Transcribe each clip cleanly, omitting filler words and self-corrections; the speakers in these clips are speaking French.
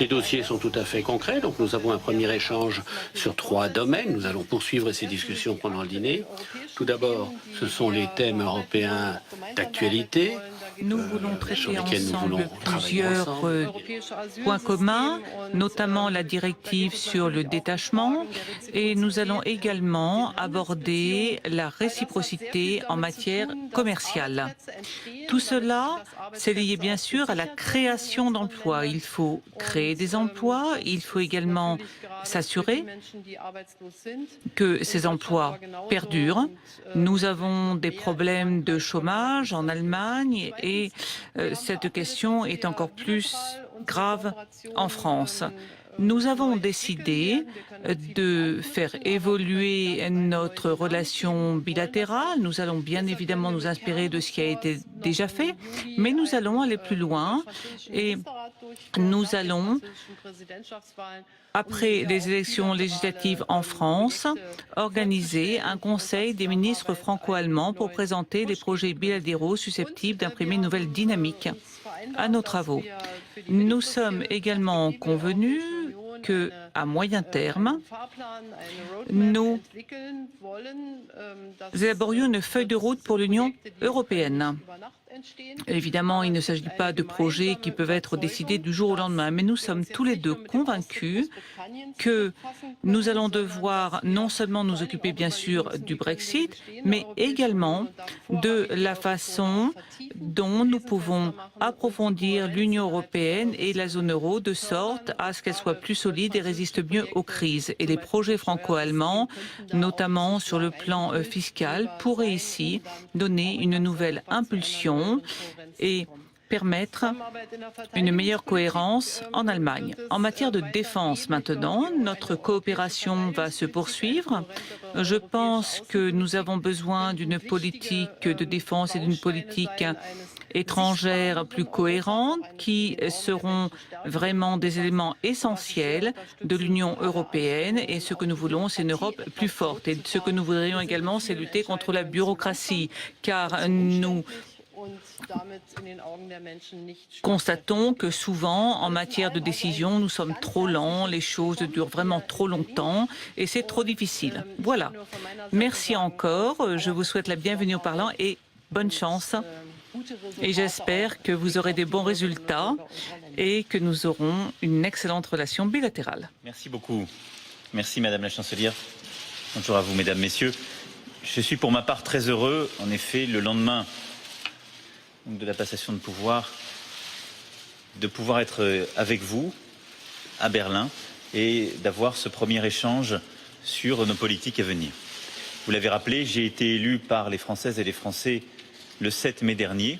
Les dossiers sont tout à fait concrets, donc nous avons un premier échange sur 3 domaines. Nous allons poursuivre ces discussions pendant le dîner. Tout d'abord, ce sont les thèmes européens d'actualité Nous voulons sur traiter lesquels nous voulons ensemble travailler plusieurs ensemble. points communs, notamment la directive sur le détachement, et nous allons également aborder la réciprocité en matière commerciale. Tout cela, c'est lié bien sûr à la création d'emplois. Il faut créer des emplois, il faut également s'assurer que ces emplois perdurent. Nous avons des problèmes de chômage en Allemagne et cette question est encore plus grave en France. Nous avons décidé de faire évoluer notre relation bilatérale. Nous allons bien évidemment nous inspirer de ce qui a été déjà fait, mais nous allons aller plus loin et nous allons, après les élections législatives en France, organiser un conseil des ministres franco-allemands pour présenter les projets bilatéraux susceptibles d'imprimer une nouvelle dynamique à nos travaux. Nous sommes également convenus que, à moyen terme, nous élaborions une feuille de route pour l'Union européenne. Évidemment, il ne s'agit pas de projets qui peuvent être décidés du jour au lendemain, mais nous sommes tous les deux convaincus que nous allons devoir non seulement nous occuper bien sûr du Brexit, mais également de la façon dont nous pouvons approfondir l'Union européenne et la zone euro de sorte à ce qu'elle soit plus solide et résiste mieux aux crises. Et les projets franco-allemands, notamment sur le plan fiscal, pourraient ici donner une nouvelle impulsion et permettre une meilleure cohérence en Allemagne. En matière de défense maintenant, notre coopération va se poursuivre. Je pense que nous avons besoin d'une politique de défense et d'une politique étrangère plus cohérente qui seront vraiment des éléments essentiels de l'Union européenne et ce que nous voulons, c'est une Europe plus forte. Et ce que nous voudrions également, c'est lutter contre la bureaucratie, car nous constatons que souvent, en matière de décision, nous sommes trop lents, les choses durent vraiment trop longtemps et c'est trop difficile. Voilà. Merci encore. Je vous souhaite la bienvenue au Parlement et bonne chance. Et j'espère que vous aurez des bons résultats et que nous aurons une excellente relation bilatérale. Merci beaucoup. Merci Madame la Chancelière. Bonjour à vous Mesdames, Messieurs. Je suis pour ma part très heureux, en effet, le lendemain de la passation de pouvoir être avec vous à Berlin et d'avoir ce premier échange sur nos politiques à venir. Vous l'avez rappelé, j'ai été élu par les Françaises et les Français le 7 mai dernier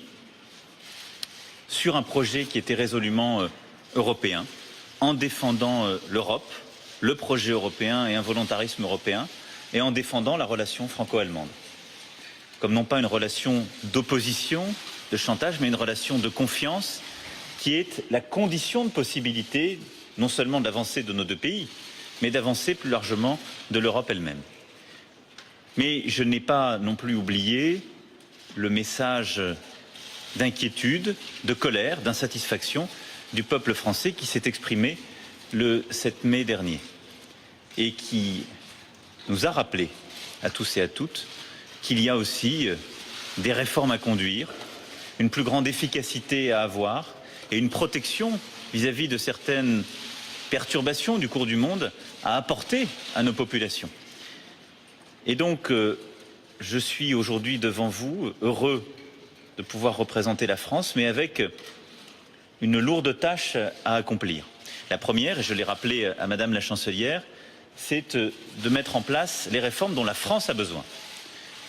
sur un projet qui était résolument européen, en défendant l'Europe, le projet européen et un volontarisme européen, et en défendant la relation franco-allemande. Comme non pas une relation d'opposition, de chantage, mais une relation de confiance qui est la condition de possibilité non seulement d'avancer de nos deux pays, mais d'avancer plus largement de l'Europe elle-même. Mais je n'ai pas non plus oublié le message d'inquiétude, de colère, d'insatisfaction du peuple français qui s'est exprimé le 7 mai dernier et qui nous a rappelé à tous et à toutes qu'il y a aussi des réformes à conduire, une plus grande efficacité à avoir et une protection vis-à-vis de certaines perturbations du cours du monde à apporter à nos populations. Et donc, je suis aujourd'hui devant vous, heureux de pouvoir représenter la France, mais avec une lourde tâche à accomplir. La première, et je l'ai rappelé à Madame la Chancelière, c'est de mettre en place les réformes dont la France a besoin.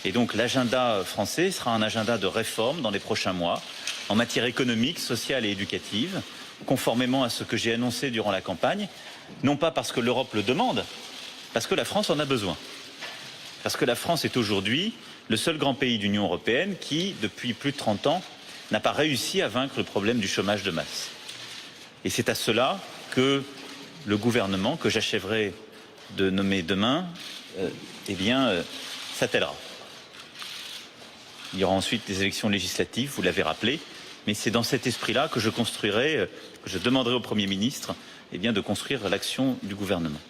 Et donc l'agenda français sera un agenda de réforme dans les prochains mois, en matière économique, sociale et éducative, conformément à ce que j'ai annoncé durant la campagne, non pas parce que l'Europe le demande, parce que la France en a besoin. Parce que la France est aujourd'hui le seul grand pays d'Union européenne qui, depuis plus de 30 ans, n'a pas réussi à vaincre le problème du chômage de masse. Et c'est à cela que le gouvernement, que j'achèverai de nommer demain, s'attellera. Il y aura ensuite des élections législatives, vous l'avez rappelé, Mais c'est dans cet esprit-là que je construirai, que je demanderai au Premier ministre de construire l'action du gouvernement.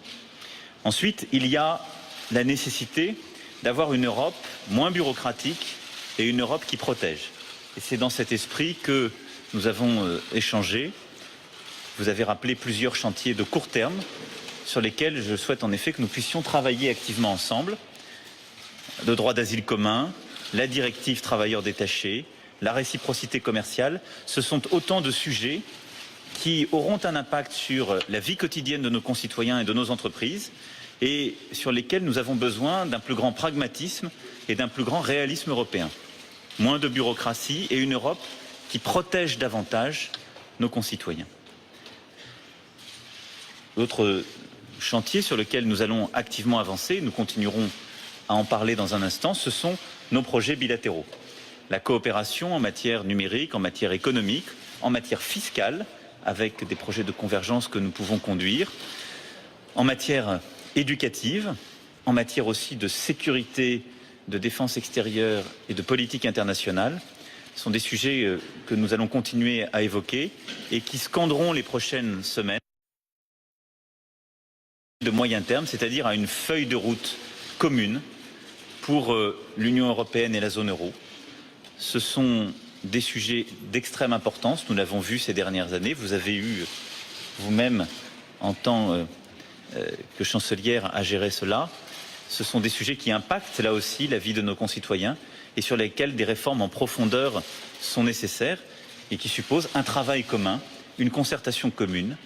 Ensuite, il y a la nécessité d'avoir une Europe moins bureaucratique et une Europe qui protège. Et c'est dans cet esprit que nous avons échangé. Vous avez rappelé plusieurs chantiers de court terme sur lesquels je souhaite en effet que nous puissions travailler activement ensemble. Le droit d'asile commun, la directive travailleurs détachés, la réciprocité commerciale, ce sont autant de sujets qui auront un impact sur la vie quotidienne de nos concitoyens et de nos entreprises et sur lesquels nous avons besoin d'un plus grand pragmatisme et d'un plus grand réalisme européen. Moins de bureaucratie et une Europe qui protège davantage nos concitoyens. L'autre chantier sur lequel nous allons activement avancer, nous continuerons à en parler dans un instant, ce sont nos projets bilatéraux. La coopération en matière numérique, en matière économique, en matière fiscale, avec des projets de convergence que nous pouvons conduire, en matière éducative, en matière aussi de sécurité, de défense extérieure et de politique internationale. Ce sont des sujets que nous allons continuer à évoquer et qui scanderont les prochaines semaines de moyen terme, c'est-à-dire à une feuille de route commune pour l'Union européenne et la zone euro. Ce sont des sujets d'extrême importance, nous l'avons vu ces dernières années. Vous avez eu vous-même, en tant que chancelière, à gérer cela. Ce sont des sujets qui impactent là aussi la vie de nos concitoyens et sur lesquels des réformes en profondeur sont nécessaires et qui supposent un travail commun, une concertation commune.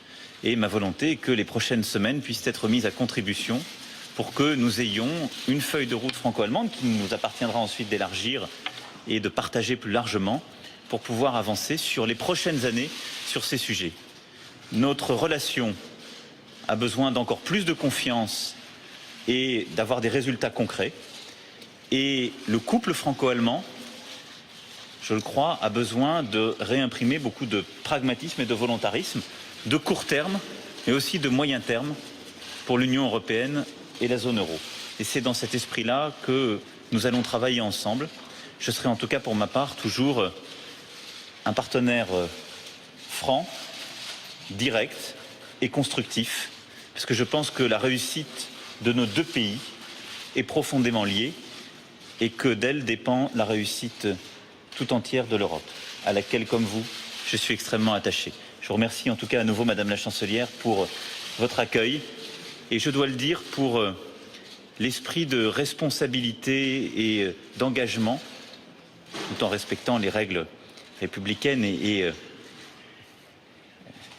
Et ma volonté est que les prochaines semaines puissent être mises à contribution pour que nous ayons une feuille de route franco-allemande qui nous appartiendra ensuite d'élargir et de partager plus largement pour pouvoir avancer sur les prochaines années sur ces sujets. Notre relation a besoin d'encore plus de confiance et d'avoir des résultats concrets. Et le couple franco-allemand, je le crois, a besoin de réimprimer beaucoup de pragmatisme et de volontarisme, de court terme, mais aussi de moyen terme pour l'Union européenne et la zone euro. Et c'est dans cet esprit-là que nous allons travailler ensemble. Je serai en tout cas pour ma part toujours un partenaire franc, direct et constructif, parce que je pense que la réussite de nos deux pays est profondément liée et que d'elle dépend la réussite tout entière de l'Europe, à laquelle, comme vous, je suis extrêmement attaché. Je vous remercie en tout cas à nouveau, Madame la Chancelière, pour votre accueil et je dois le dire pour l'esprit de responsabilité et d'engagement, tout en respectant les règles républicaines et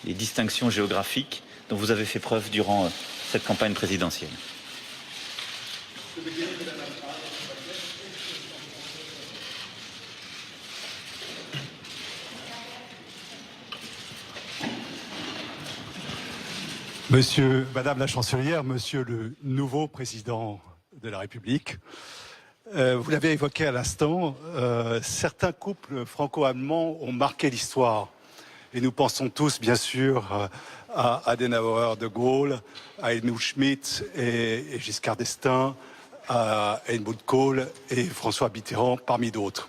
les distinctions géographiques dont vous avez fait preuve durant cette campagne présidentielle. Madame la Chancelière, Monsieur le nouveau président de la République, vous l'avez évoqué à l'instant, certains couples franco-allemands ont marqué l'histoire. Et nous pensons tous, bien sûr, à Adenauer, De Gaulle, à Helmut Schmidt et Giscard d'Estaing, à Helmut Kohl et François Mitterrand, parmi d'autres.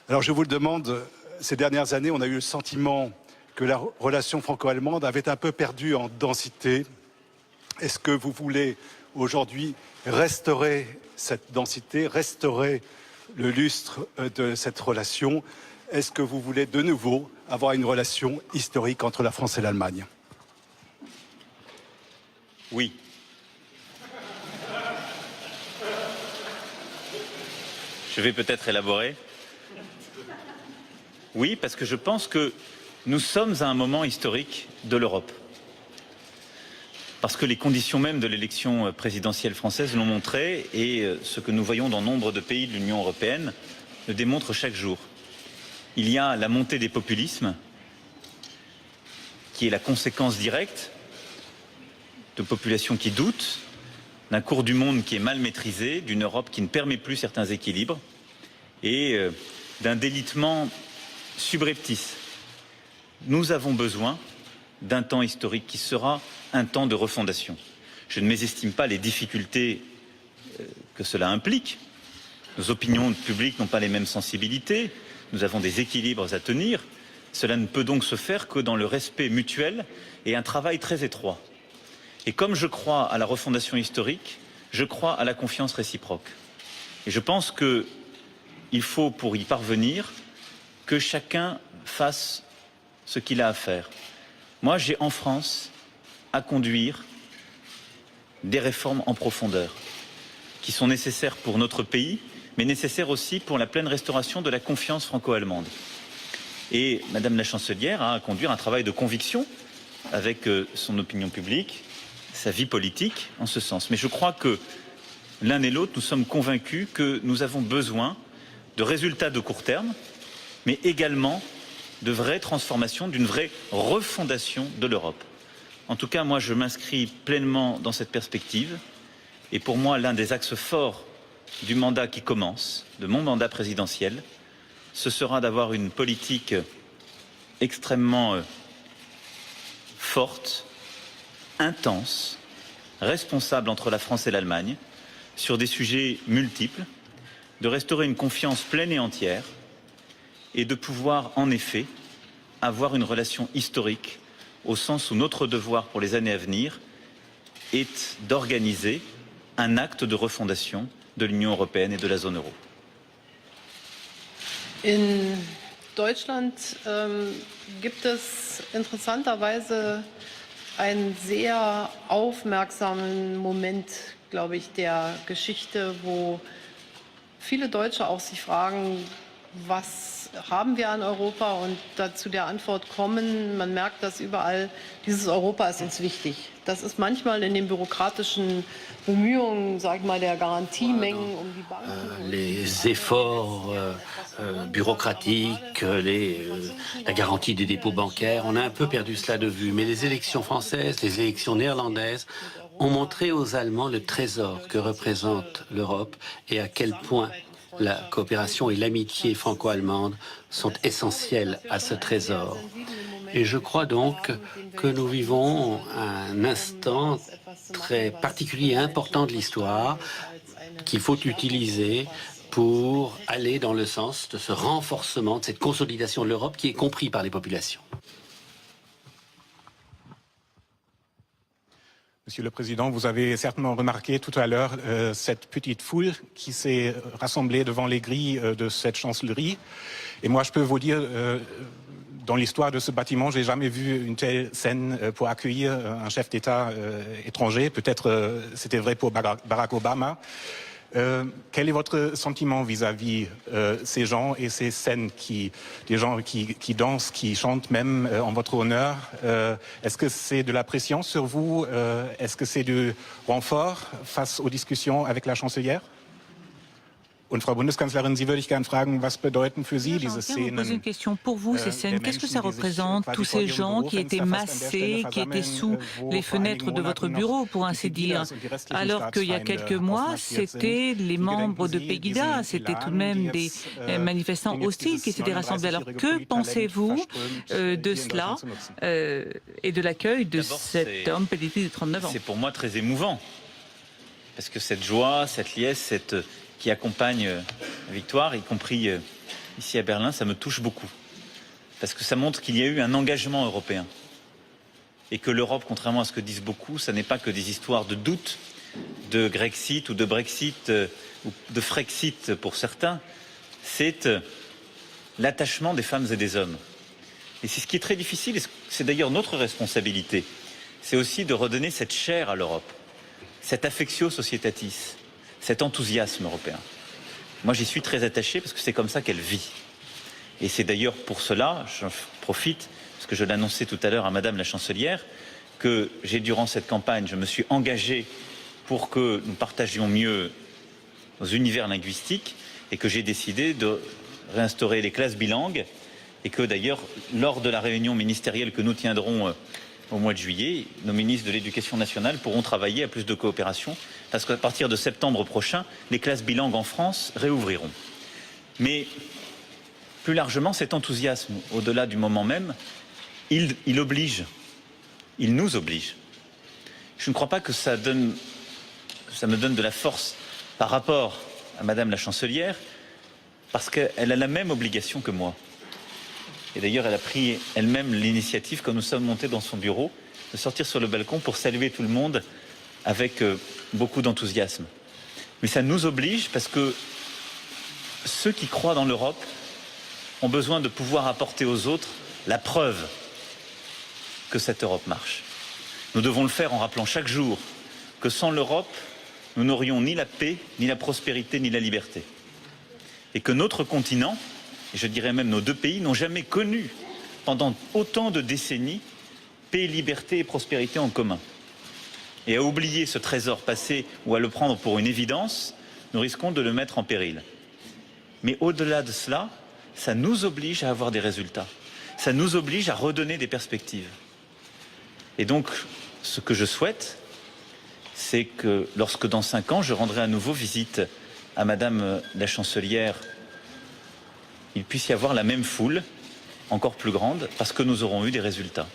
Alors je vous le demande, ces dernières années, on a eu le sentiment que la relation franco-allemande avait un peu perdu en densité. Est-ce que vous voulez aujourd'hui restaurer cette densité, restaurer le lustre de cette relation? Est-ce que vous voulez de nouveau avoir une relation historique entre la France et l'Allemagne? Oui. Je vais peut-être élaborer. Oui, parce que je pense que nous sommes à un moment historique de l'Europe. Parce que les conditions même de l'élection présidentielle française l'ont montré et ce que nous voyons dans nombre de pays de l'Union européenne le démontre chaque jour. Il y a la montée des populismes qui est la conséquence directe de populations qui doutent, d'un cours du monde qui est mal maîtrisé, d'une Europe qui ne permet plus certains équilibres et d'un délitement subreptice. Nous avons besoin d'un temps historique qui sera un temps de refondation. Je ne mésestime pas les difficultés que cela implique. Nos opinions publiques n'ont pas les mêmes sensibilités. Nous avons des équilibres à tenir. Cela ne peut donc se faire que dans le respect mutuel et un travail très étroit. Et comme je crois à la refondation historique, je crois à la confiance réciproque. Et je pense qu'il faut, pour y parvenir, que chacun fasse ce qu'il a à faire. Moi, j'ai en France à conduire des réformes en profondeur qui sont nécessaires pour notre pays, mais nécessaires aussi pour la pleine restauration de la confiance franco-allemande. Et Madame la Chancelière a à conduire un travail de conviction avec son opinion publique, sa vie politique en ce sens. Mais je crois que l'un et l'autre, nous sommes convaincus que nous avons besoin de résultats de court terme, mais également de vraies transformations, d'une vraie refondation de l'Europe. En tout cas, moi, je m'inscris pleinement dans cette perspective. Et pour moi, l'un des axes forts du mandat qui commence, de mon mandat présidentiel, ce sera d'avoir une politique extrêmement forte, intense, responsable entre la France et l'Allemagne, sur des sujets multiples, de restaurer une confiance pleine et entière et de pouvoir, en effet, avoir une relation historique au sens où notre devoir pour les années à venir est d'organiser un acte de refondation de l'Union européenne et de la zone euro. In Deutschland gibt es interessanterweise einen sehr aufmerksamen Moment, glaube ich, der Geschichte, wo viele Deutsche auch sich fragen, was haben wir an Europa, und dazu der Antwort kommen, man merkt das überall, dieses Europa ist uns wichtig. Das ist manchmal in den bürokratischen Bemühungen, sag ich mal, der Garantiemengen um die Banken. Les efforts bureaucratiques, la garantie des dépôts bancaires, on a un peu perdu cela de vue. Mais les élections françaises, les élections néerlandaises ont montré aux Allemands le trésor que représente l'Europe et à quel point la coopération et l'amitié franco-allemande sont essentielles à ce trésor. Et je crois donc que nous vivons un instant très particulier et important de l'histoire qu'il faut utiliser pour aller dans le sens de ce renforcement, de cette consolidation de l'Europe qui est compris par les populations. Monsieur le Président, vous avez certainement remarqué tout à l'heure cette petite foule qui s'est rassemblée devant les grilles de cette chancellerie. Et moi, je peux vous dire, dans l'histoire de ce bâtiment, j'ai jamais vu une telle scène pour accueillir un chef d'État étranger. Peut-être c'était vrai pour Barack Obama. Quel est votre sentiment vis-à-vis ces gens et ces scènes, des gens qui dansent, qui chantent même en votre honneur? Est-ce que c'est de la pression sur vous? Est-ce que c'est du renfort face aux discussions avec la chancelière? Und Frau Bundeskanzlerin, Sie würde ich gerne fragen, was bedeuten für Sie diese Szenen? Poser une question pour vous, ces scènes. Qu'est-ce que ça représente, tous ces gens qui étaient massés, qui étaient sous les fenêtres de votre bureau, pour ainsi dire, alors qu'il y a quelques mois, c'était les membres de Pegida, c'était tout de même des manifestants hostiles qui s'étaient rassemblés. Alors que pensez-vous de cela et de l'accueil de cet homme politique de 39 ans? C'est pour moi très émouvant, parce que cette joie, cette liesse, qui accompagne la victoire, y compris ici à Berlin, ça me touche beaucoup. Parce que ça montre qu'il y a eu un engagement européen. Et que l'Europe, contrairement à ce que disent beaucoup, ça n'est pas que des histoires de doute, de Grexit ou de Brexit ou de Frexit pour certains. C'est l'attachement des femmes et des hommes. Et c'est ce qui est très difficile, et c'est d'ailleurs notre responsabilité. C'est aussi de redonner cette chair à l'Europe, cette affectio societatis, cet enthousiasme européen. Moi, j'y suis très attaché parce que c'est comme ça qu'elle vit. Et c'est d'ailleurs pour cela, j'en profite, parce que je l'annonçais tout à l'heure à Madame la Chancelière, que j'ai, durant cette campagne, je me suis engagé pour que nous partagions mieux nos univers linguistiques et que j'ai décidé de réinstaurer les classes bilingues et que d'ailleurs, lors de la réunion ministérielle que nous tiendrons au mois de juillet, nos ministres de l'Éducation nationale pourront travailler à plus de coopération parce qu'à partir de septembre prochain, les classes bilingues en France réouvriront. Mais plus largement, cet enthousiasme, au-delà du moment même, il oblige, il nous oblige. Je ne crois pas que ça me donne de la force par rapport à Madame la Chancelière, parce qu'elle a la même obligation que moi. Et d'ailleurs, elle a pris elle-même l'initiative, quand nous sommes montés dans son bureau, de sortir sur le balcon pour saluer tout le monde avec beaucoup d'enthousiasme. Mais ça nous oblige parce que ceux qui croient dans l'Europe ont besoin de pouvoir apporter aux autres la preuve que cette Europe marche. Nous devons le faire en rappelant chaque jour que sans l'Europe, nous n'aurions ni la paix, ni la prospérité, ni la liberté. Et que notre continent, et je dirais même nos deux pays, n'ont jamais connu pendant autant de décennies paix, liberté et prospérité en commun. Et à oublier ce trésor passé ou à le prendre pour une évidence, nous risquons de le mettre en péril. Mais au-delà de cela, ça nous oblige à avoir des résultats. Ça nous oblige à redonner des perspectives. Et donc, ce que je souhaite, c'est que lorsque dans 5 ans, je rendrai à nouveau visite à Madame la Chancelière, il puisse y avoir la même foule, encore plus grande, parce que nous aurons eu des résultats.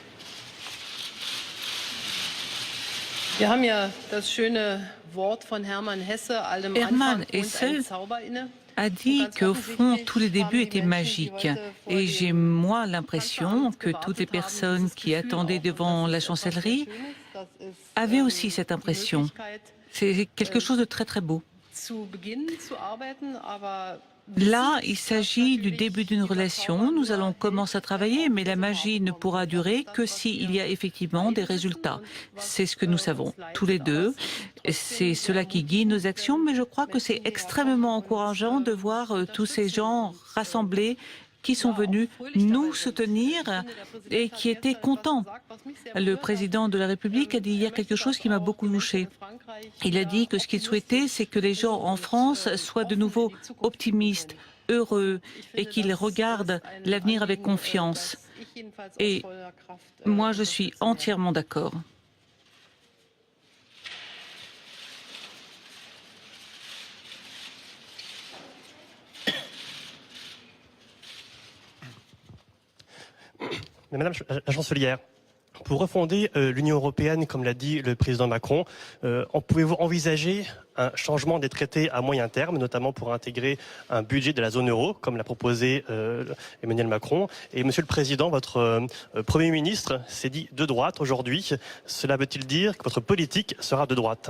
Wir haben ja das schöne Wort von Hermann Hesse, allem Hermann Anfang wohnt Hesse ein Zauber inne. a dit qu'au fond, tous les débuts étaient magiques. Et j'ai, moi, l'impression que toutes les personnes qui attendaient devant la chancellerie avaient aussi cette impression. C'est quelque chose de très, très beau. Là, il s'agit du début d'une relation. Nous allons commencer à travailler, mais la magie ne pourra durer que s'il y a effectivement des résultats. C'est ce que nous savons tous les deux. C'est cela qui guide nos actions, mais je crois que c'est extrêmement encourageant de voir tous ces gens rassemblés qui sont venus nous soutenir et qui étaient contents. Le président de la République a dit hier quelque chose qui m'a beaucoup touché. Il a dit que ce qu'il souhaitait, c'est que les gens en France soient de nouveau optimistes, heureux et qu'ils regardent l'avenir avec confiance. Et moi, je suis entièrement d'accord. Madame la chancelière, pour refonder l'Union européenne, comme l'a dit le président Macron, pouvez-vous envisager un changement des traités à moyen terme, notamment pour intégrer un budget de la zone euro, comme l'a proposé Emmanuel Macron? Et Monsieur le Président, votre Premier ministre s'est dit de droite aujourd'hui. Cela veut-il dire que votre politique sera de droite?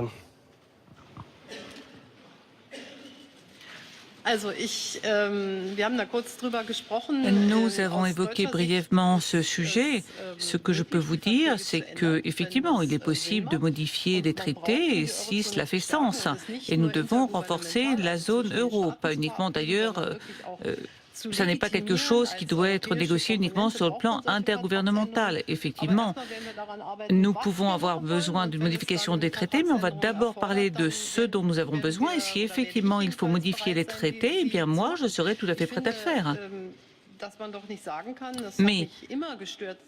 Nous avons évoqué brièvement ce sujet. Ce que je peux vous dire, c'est qu'effectivement, il est possible de modifier les traités si cela fait sens. Et nous devons renforcer la zone euro, pas uniquement d'ailleurs. Ce n'est pas quelque chose qui doit être négocié uniquement sur le plan intergouvernemental. Effectivement, nous pouvons avoir besoin d'une modification des traités, mais on va d'abord parler de ce dont nous avons besoin. Et si effectivement il faut modifier les traités, eh bien moi, je serai tout à fait prête à le faire. Mais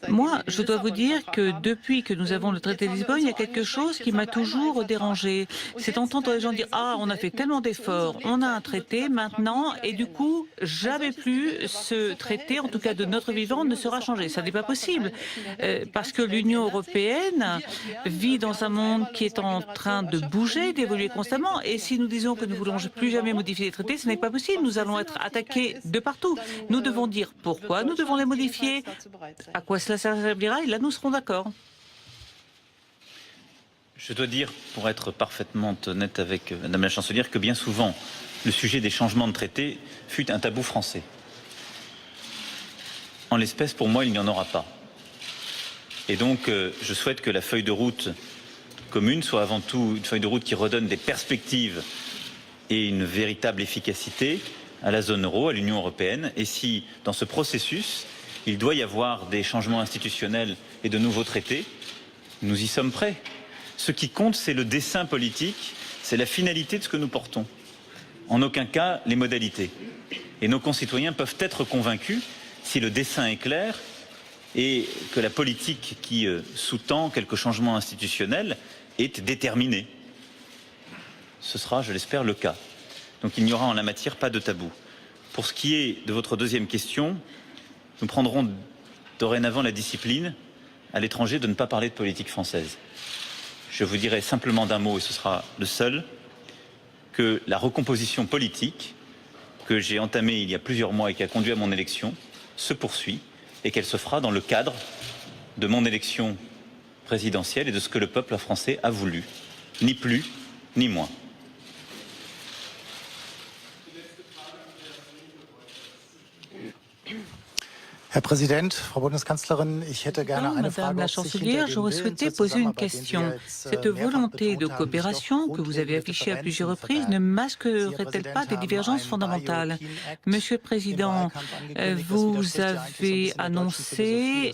moi, je dois vous dire que depuis que nous avons le traité de Lisbonne, il y a quelque chose qui m'a toujours dérangé. C'est d'entendre les gens dire « Ah, on a fait tellement d'efforts, on a un traité maintenant, et du coup, jamais plus ce traité, en tout cas de notre vivant, ne sera changé. » Ça n'est pas possible, parce que l'Union européenne vit dans un monde qui est en train de bouger, d'évoluer constamment, et si nous disons que nous ne voulons plus jamais modifier les traités, ce n'est pas possible. Nous allons être attaqués de partout. Nous devons dire pourquoi nous devons les modifier, à quoi cela servira, et là nous serons d'accord. Je dois dire, pour être parfaitement honnête avec Madame la Chancelière, que bien souvent, le sujet des changements de traités fut un tabou français. En l'espèce, pour moi, il n'y en aura pas. Et donc, je souhaite que la feuille de route commune soit avant tout une feuille de route qui redonne des perspectives et une véritable efficacité à la zone euro, à l'Union européenne. Et si, dans ce processus, il doit y avoir des changements institutionnels et de nouveaux traités, nous y sommes prêts. Ce qui compte, c'est le dessein politique, c'est la finalité de ce que nous portons. En aucun cas, les modalités. Et nos concitoyens peuvent être convaincus, si le dessein est clair, et que la politique qui sous-tend quelques changements institutionnels est déterminée. Ce sera, je l'espère, le cas. Donc il n'y aura en la matière pas de tabou. Pour ce qui est de votre deuxième question, nous prendrons dorénavant la discipline à l'étranger de ne pas parler de politique française. Je vous dirai simplement d'un mot, et ce sera le seul, que la recomposition politique que j'ai entamée il y a plusieurs mois et qui a conduit à mon élection se poursuit et qu'elle se fera dans le cadre de mon élection présidentielle et de ce que le peuple français a voulu, ni plus ni moins. Herr Präsident, Frau Bundeskanzlerin, ich hätte gerne eine Frage. Madame la chancelière, j'aurais souhaité poser une question. Cette volonté de coopération que vous avez affichée à plusieurs reprises ne masquerait-elle pas des divergences fondamentales? Monsieur le Président, vous avez annoncé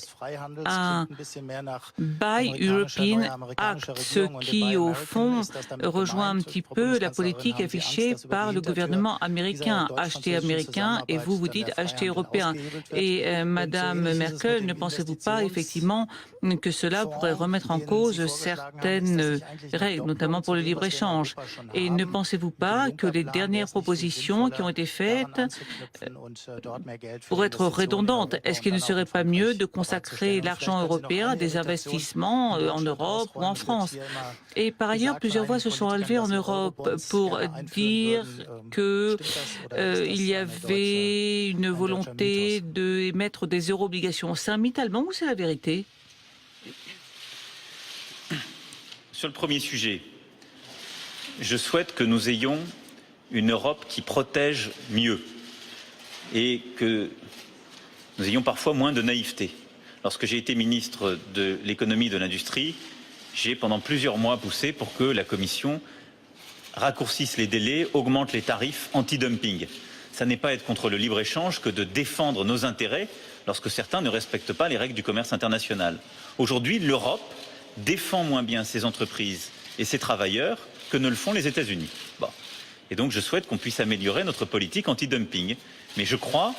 un Buy European Act, ce qui, au fond, rejoint un petit peu la politique affichée par le gouvernement américain. Acheter américain et vous dites acheter européen. Et Madame Merkel, ne pensez-vous pas effectivement que cela pourrait remettre en cause certaines règles, notamment pour le libre-échange? Et ne pensez-vous pas que les dernières propositions qui ont été faites pourraient être redondantes? Est-ce qu'il ne serait pas mieux de consacrer l'argent européen à des investissements en Europe ou en France? Et par ailleurs, plusieurs voix se sont élevées en Europe pour dire qu'il y avait une volonté d'émettre des euro-obligations. C'est un mythe allemand ou c'est la vérité? Sur le premier sujet, je souhaite que nous ayons une Europe qui protège mieux et que nous ayons parfois moins de naïveté. Lorsque j'ai été ministre de l'économie et de l'industrie, j'ai pendant plusieurs mois poussé pour que la Commission raccourcisse les délais, augmente les tarifs anti-dumping. Ça n'est pas être contre le libre-échange que de défendre nos intérêts lorsque certains ne respectent pas les règles du commerce international. Aujourd'hui, l'Europe défend moins bien ses entreprises et ses travailleurs que ne le font les États-Unis. Bon. Et donc je souhaite qu'on puisse améliorer notre politique anti-dumping. Mais je crois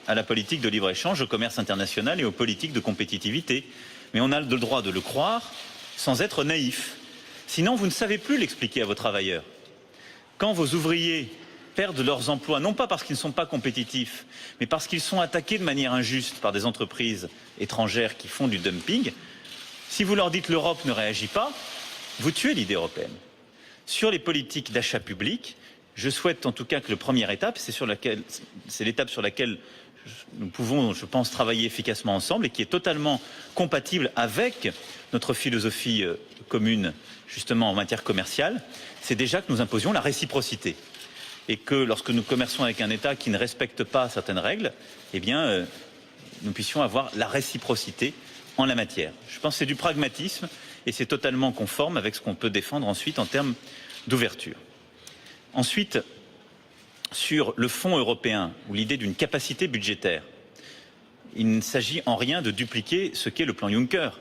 à la politique de libre-échange, au commerce international et aux politiques de compétitivité. Mais on a le droit de le croire sans être naïf. Sinon, vous ne savez plus l'expliquer à vos travailleurs. Quand vos ouvriers perdent leurs emplois, non pas parce qu'ils ne sont pas compétitifs, mais parce qu'ils sont attaqués de manière injuste par des entreprises étrangères qui font du dumping, si vous leur dites l'Europe ne réagit pas, vous tuez l'idée européenne. Sur les politiques d'achat public, je souhaite en tout cas que la première étape, c'est l'étape sur laquelle nous pouvons, je pense, travailler efficacement ensemble et qui est totalement compatible avec notre philosophie commune, justement en matière commerciale, c'est déjà que nous imposions la réciprocité. Et que lorsque nous commerçons avec un État qui ne respecte pas certaines règles, eh bien, nous puissions avoir la réciprocité en la matière. Je pense que c'est du pragmatisme et c'est totalement conforme avec ce qu'on peut défendre ensuite en termes d'ouverture. Ensuite, sur le fonds européen ou l'idée d'une capacité budgétaire, il ne s'agit en rien de dupliquer ce qu'est le plan Juncker.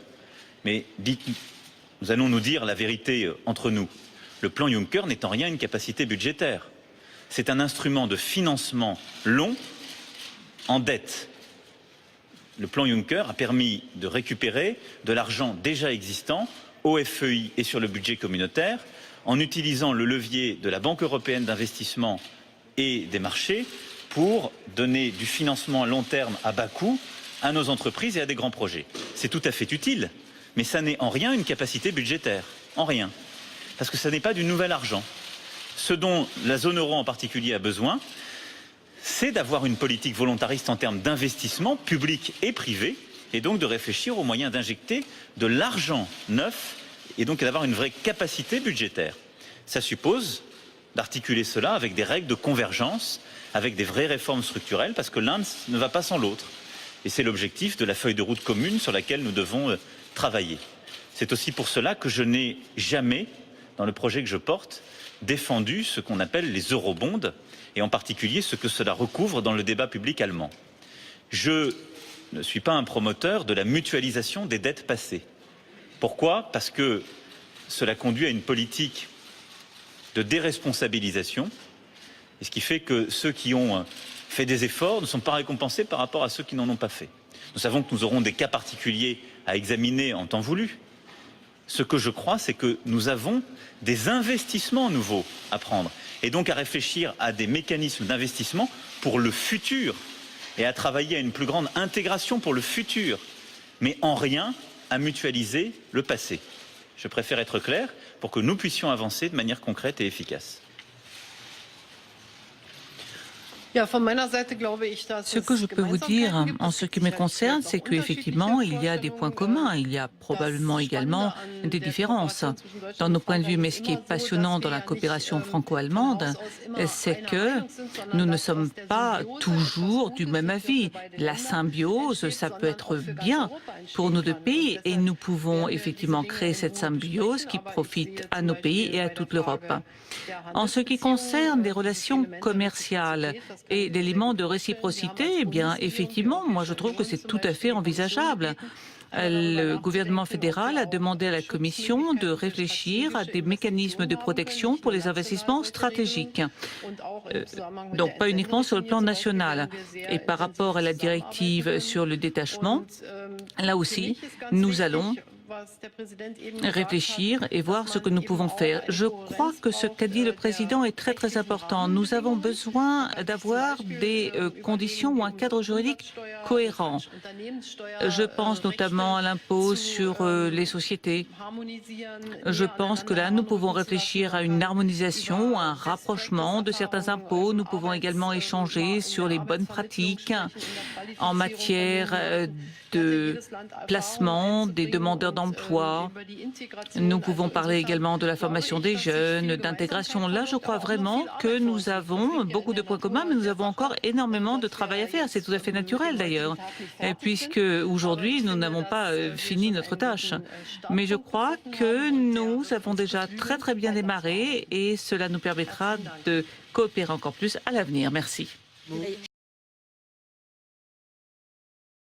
Mais nous allons nous dire la vérité entre nous. Le plan Juncker n'est en rien une capacité budgétaire. C'est un instrument de financement long en dette. Le plan Juncker a permis de récupérer de l'argent déjà existant au FEI et sur le budget communautaire en utilisant le levier de la Banque européenne d'investissement et des marchés pour donner du financement à long terme à bas coût à nos entreprises et à des grands projets. C'est tout à fait utile, mais ça n'est en rien une capacité budgétaire. En rien. Parce que ça n'est pas du nouvel argent. Ce dont la zone euro en particulier a besoin, c'est d'avoir une politique volontariste en termes d'investissement public et privé, et donc de réfléchir aux moyens d'injecter de l'argent neuf, et donc d'avoir une vraie capacité budgétaire. Ça suppose d'articuler cela avec des règles de convergence, avec des vraies réformes structurelles, parce que l'un ne va pas sans l'autre. Et c'est l'objectif de la feuille de route commune sur laquelle nous devons travailler. C'est aussi pour cela que je n'ai jamais, dans le projet que je porte, défendu ce qu'on appelle les eurobonds, et en particulier ce que cela recouvre dans le débat public allemand. Je ne suis pas un promoteur de la mutualisation des dettes passées. Pourquoi? Parce que cela conduit à une politique de déresponsabilisation, et ce qui fait que ceux qui ont fait des efforts ne sont pas récompensés par rapport à ceux qui n'en ont pas fait. Nous savons que nous aurons des cas particuliers à examiner en temps voulu. Ce que je crois, c'est que nous avons des investissements nouveaux à prendre et donc à réfléchir à des mécanismes d'investissement pour le futur et à travailler à une plus grande intégration pour le futur, mais en rien à mutualiser le passé. Je préfère être clair pour que nous puissions avancer de manière concrète et efficace. Ce que je peux vous dire en ce qui me concerne, c'est qu'effectivement, il y a des points communs. Il y a probablement également des différences dans nos points de vue. Mais ce qui est passionnant dans la coopération franco-allemande, c'est que nous ne sommes pas toujours du même avis. La symbiose, ça peut être bien pour nos deux pays et nous pouvons effectivement créer cette symbiose qui profite à nos pays et à toute l'Europe. En ce qui concerne les relations commerciales et l'élément de réciprocité, eh bien, effectivement, moi je trouve que c'est tout à fait envisageable. Le gouvernement fédéral a demandé à la Commission de réfléchir à des mécanismes de protection pour les investissements stratégiques. Donc pas uniquement sur le plan national. Et par rapport à la directive sur le détachement, là aussi, nous allons réfléchir et voir ce que nous pouvons faire. Je crois que ce qu'a dit le président est très très important. Nous avons besoin d'avoir des conditions ou un cadre juridique cohérent. Je pense notamment à l'impôt sur les sociétés. Je pense que là, nous pouvons réfléchir à une harmonisation, à un rapprochement de certains impôts. Nous pouvons également échanger sur les bonnes pratiques en matière de placement des demandeurs d'emploi. Nous pouvons parler également de la formation des jeunes, d'intégration. Là, je crois vraiment que nous avons beaucoup de points communs, mais nous avons encore énormément de travail à faire. C'est tout à fait naturel d'ailleurs, puisque aujourd'hui, nous n'avons pas fini notre tâche. Mais je crois que nous avons déjà très très bien démarré et cela nous permettra de coopérer encore plus à l'avenir. Merci.